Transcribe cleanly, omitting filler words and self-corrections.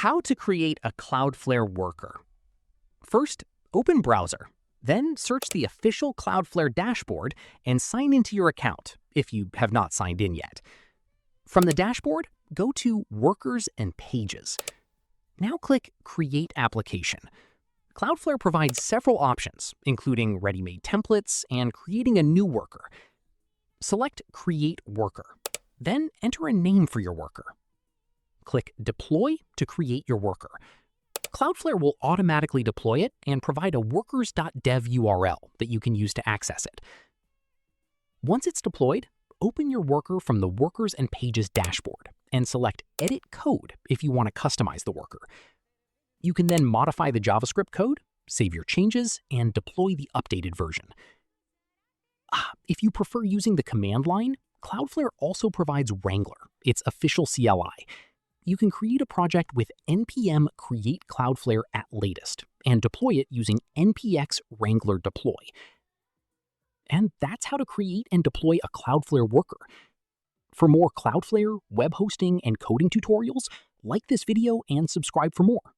How to create a Cloudflare worker. First, open Browser. Then search the official Cloudflare dashboard and sign into your account if you have not signed in yet. From the dashboard, go to Workers and Pages. Now click Create Application. Cloudflare provides several options, including ready-made templates and creating a new worker. Select Create Worker. Then enter a name for your worker. Click Deploy to create your worker. Cloudflare will automatically deploy it and provide a workers.dev URL that you can use to access it. Once it's deployed, open your worker from the Workers and Pages dashboard and select Edit Code if you want to customize the worker. You can then modify the JavaScript code, save your changes, and deploy the updated version. If you prefer using the command line, Cloudflare also provides Wrangler, its official CLI. You can create a project with npm create Cloudflare at latest and deploy it using npx wrangler deploy. And that's how to create and deploy a Cloudflare worker. For more Cloudflare, web hosting, and coding tutorials, like this video and subscribe for more.